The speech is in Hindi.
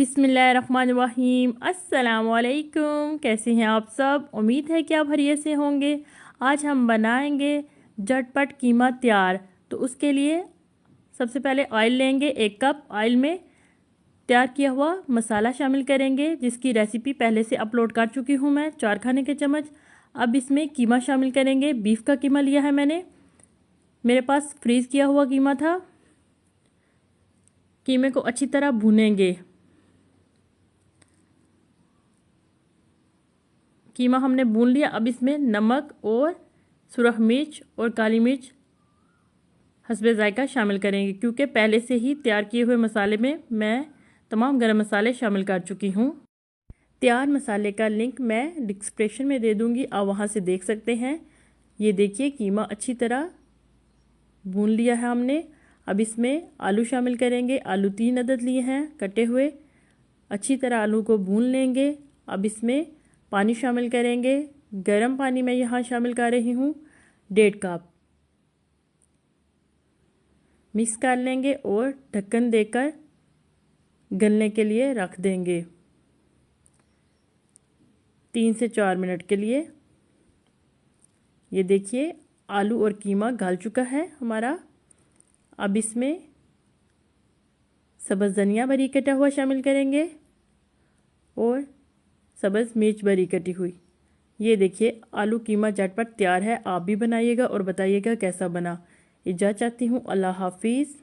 बिस्मिल्लाहिर्रहमानिर्रहीम। अस्सलामुअलैकुम। कैसे हैं आप सब? उम्मीद है कि आप खैरियत से होंगे। आज हम बनाएंगे झटपट कीमा तैयार। तो उसके लिए सबसे पहले ऑयल लेंगे। 1 कप ऑयल में तैयार किया हुआ मसाला शामिल करेंगे, जिसकी रेसिपी पहले से अपलोड कर चुकी हूँ मैं। 4 खाने के चम्मच। अब इसमें कीमा शामिल करेंगे। बीफ का कीमा लिया है मैंने, मेरे पास फ्रीज़ किया हुआ कीमा था। कीमे को अच्छी तरह भूनेंगे। कीमा हमने भून लिया। अब इसमें नमक और सुरख मिर्च और काली मिर्च हस्बे जायका शामिल करेंगे, क्योंकि पहले से ही तैयार किए हुए मसाले में मैं तमाम गरम मसाले शामिल कर चुकी हूँ। तैयार मसाले का लिंक मैं डिस्क्रिप्शन में दे दूँगी, आप वहाँ से देख सकते हैं। ये देखिए, कीमा अच्छी तरह भून लिया है हमने। अब इसमें आलू शामिल करेंगे। आलू 3 अदद लिए हैं कटे हुए। अच्छी तरह आलू को भून लेंगे। अब इसमें पानी शामिल करेंगे। गर्म पानी मैं यहाँ शामिल कर रही हूँ 1.5 कप। मिक्स कर लेंगे और ढक्कन देकर गलने के लिए रख देंगे 3 से 4 मिनट के लिए। ये देखिए, आलू और कीमा गल चुका है हमारा। अब इसमें सब्ज़ धनिया बारीक कटा हुआ शामिल करेंगे और सब्ज़ मिर्च बारीक कटी हुई। ये देखिए, आलू कीमा झटपट तैयार है। आप भी बनाइएगा और बताइएगा कैसा बना। इजाज़त चाहती हूँ। अल्लाह हाफिज़।